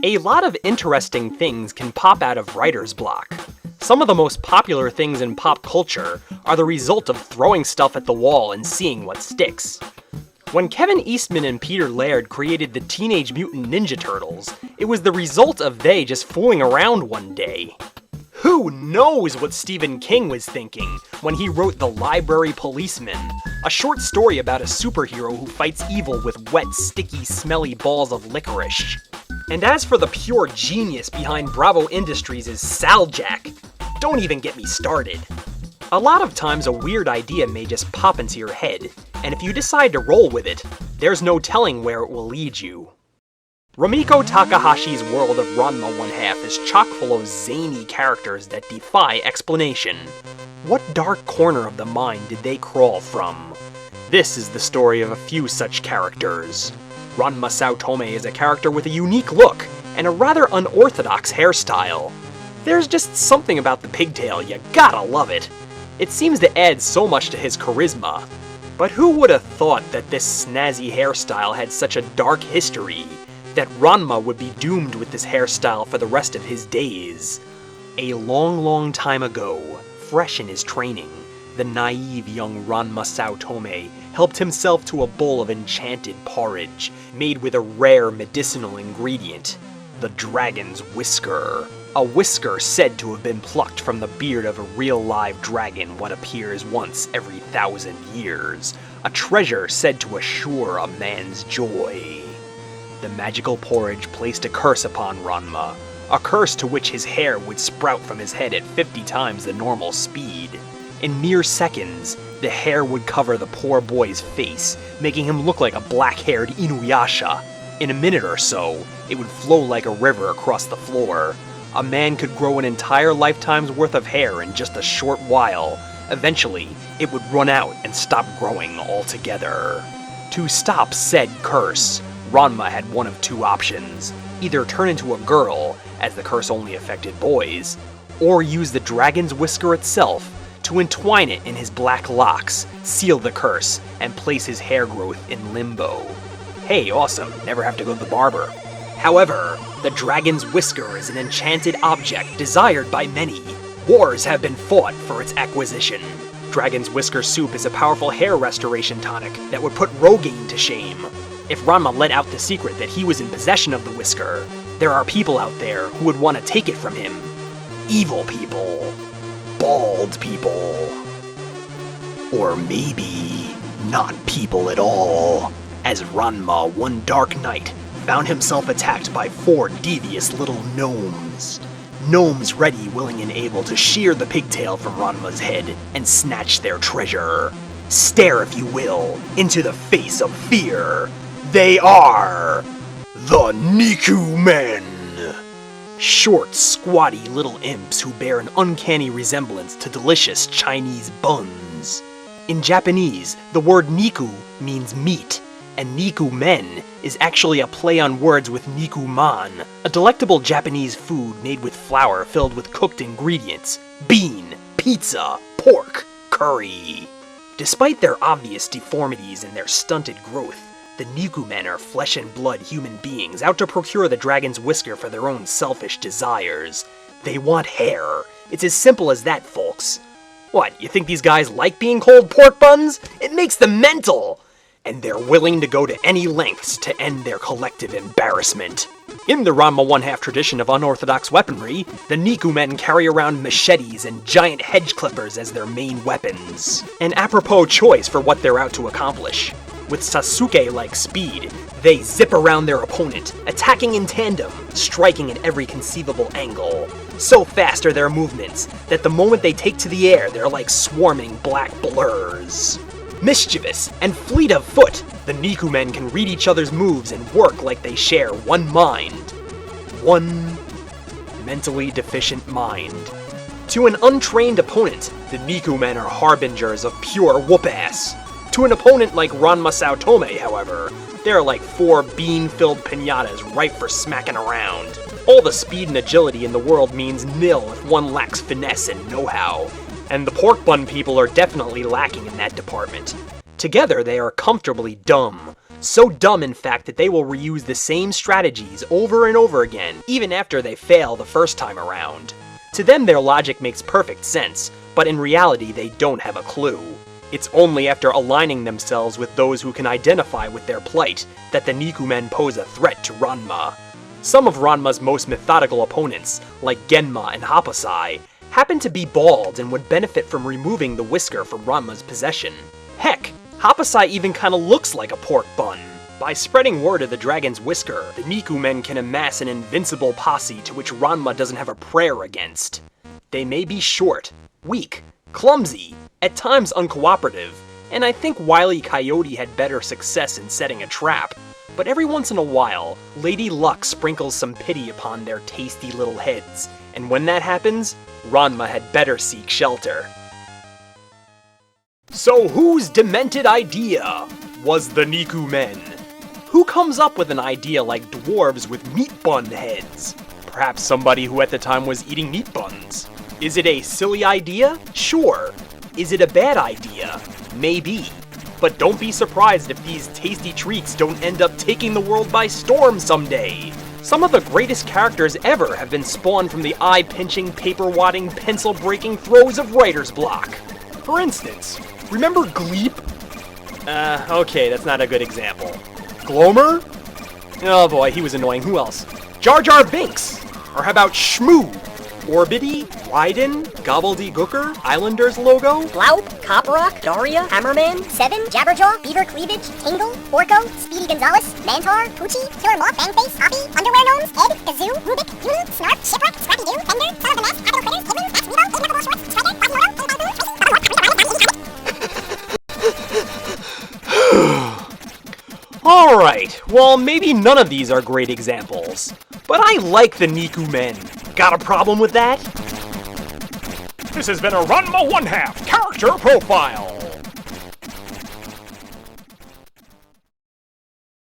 A lot of interesting things can pop out of writer's block. Some of the most popular things in pop culture are the result of throwing stuff at the wall and seeing what sticks. When Kevin Eastman and Peter Laird created the Teenage Mutant Ninja Turtles, it was the result of they just fooling around one day. Who knows what Stephen King was thinking when he wrote The Library Policeman, a short story about a superhero who fights evil with wet, sticky, smelly balls of licorice. And as for the pure genius behind Bravo Industries' Saljack, don't even get me started. A lot of times a weird idea may just pop into your head, and if you decide to roll with it, there's no telling where it will lead you. Rumiko Takahashi's world of Ranma 1/2 is chock full of zany characters that defy explanation. What dark corner of the mind did they crawl from? This is the story of a few such characters. Ranma Saotome is a character with a unique look and a rather unorthodox hairstyle. There's just something about the pigtail, you gotta love it. It seems to add so much to his charisma. But who would have thought that this snazzy hairstyle had such a dark history? That Ranma would be doomed with this hairstyle for the rest of his days. A long time ago, fresh in his training, the naive young Ranma Saotome helped himself to a bowl of enchanted porridge made with a rare medicinal ingredient, the dragon's whisker. A whisker said to have been plucked from the beard of a real live dragon what appears once every 1,000 years, a treasure said to assure a man's joy. The magical porridge placed a curse upon Ranma, a curse to which his hair would sprout from his head at 50 times the normal speed. In mere seconds, the hair would cover the poor boy's face, making him look like a black-haired Inuyasha. In a minute or so, it would flow like a river across the floor. A man could grow an entire lifetime's worth of hair in just a short while. Eventually, it would run out and stop growing altogether. To stop said curse, Ranma had one of two options. Either turn into a girl, as the curse only affected boys, or use the dragon's whisker itself to entwine it in his black locks, seal the curse, and place his hair growth in limbo. Hey, awesome, never have to go to the barber. However, the dragon's whisker is an enchanted object desired by many. Wars have been fought for its acquisition. Dragon's whisker soup is a powerful hair restoration tonic that would put Rogaine to shame. If Ranma let out the secret that he was in possession of the whisker, there are people out there who would want to take it from him. Evil people. Bald people. Or maybe not people at all. As Ranma, one dark night, found himself attacked by 4 devious little gnomes. Gnomes ready, willing, and able to shear the pigtail from Ranma's head and snatch their treasure. Stare, if you will, into the face of fear. They are the Niku Men. Short, squatty little imps who bear an uncanny resemblance to delicious Chinese buns. In Japanese, the word Niku means meat, and Niku Men is actually a play on words with Nikuman, a delectable Japanese food made with flour filled with cooked ingredients, bean, pizza, pork, curry. Despite their obvious deformities and their stunted growth, the Niku Men are flesh and blood human beings out to procure the dragon's whisker for their own selfish desires. They want hair. It's as simple as that, folks. What, you think these guys like being called pork buns? It makes them mental! And they're willing to go to any lengths to end their collective embarrassment. In the Ranma 1/2 tradition of unorthodox weaponry, the Niku Men carry around machetes and giant hedge clippers as their main weapons. An apropos choice for what they're out to accomplish. With Sasuke-like speed, they zip around their opponent, attacking in tandem, striking at every conceivable angle. So fast are their movements that the moment they take to the air, they're like swarming black blurs. Mischievous and fleet of foot, the Niku Men can read each other's moves and work like they share one mind. One mentally deficient mind. To an untrained opponent, the Niku Men are harbingers of pure whoop-ass. To an opponent like Ranma Saotome, however, they're like 4 bean-filled piñatas ripe for smacking around. All the speed and agility in the world means nil if one lacks finesse and know-how. And the pork-bun people are definitely lacking in that department. Together, they are comfortably dumb. So dumb, in fact, that they will reuse the same strategies over and over again, even after they fail the first time around. To them, their logic makes perfect sense, but in reality, they don't have a clue. It's only after aligning themselves with those who can identify with their plight that the Niku men pose a threat to Ranma. Some of Ranma's most methodical opponents, like Genma and Happosai, happen to be bald and would benefit from removing the whisker from Ranma's possession. Heck, Happosai even kinda looks like a pork bun. By spreading word of the dragon's whisker, the Niku men can amass an invincible posse to which Ranma doesn't have a prayer against. They may be short, weak, clumsy, at times uncooperative, and I think Wile E. Coyote had better success in setting a trap. But every once in a while, Lady Luck sprinkles some pity upon their tasty little heads, and when that happens, Ranma had better seek shelter. So whose demented idea was the Niku men? Who comes up with an idea like dwarves with meat bun heads? Perhaps somebody who at the time was eating meat buns. Is it a silly idea? Sure. Is it a bad idea? Maybe. But don't be surprised if these tasty treats don't end up taking the world by storm someday. Some of the greatest characters ever have been spawned from the eye-pinching, paper-wadding, pencil-breaking throes of writer's block. For instance, remember Gleep? Okay, that's not a good example. Glomer? Oh boy, he was annoying. Who else? Jar Jar Binks! Or how about Shmoo? Orbity, Raiden, Gobbledygooker, Islanders logo? Glaup, Coprock, Daria, Hammerman, Seven, Jabberjaw, Beaver Cleavage, Tingle, Orko, Speedy Gonzales, Mantar, Poochie, Killer Moth, Bangface, Hoppy, Underwear Gnomes, Ed, Kazoo, Rubik, Uni, Snark, Shipwreck, Scrappy-Doo, Fender, Son of the Mess, Capital Critters, Kidman, Max Rebo, Ignorable Shorts, Strider, Bobby Alright, well maybe none of these are great examples, but I like the Niku men. Got a problem with that? This has been a Ranma 1/2 character profile.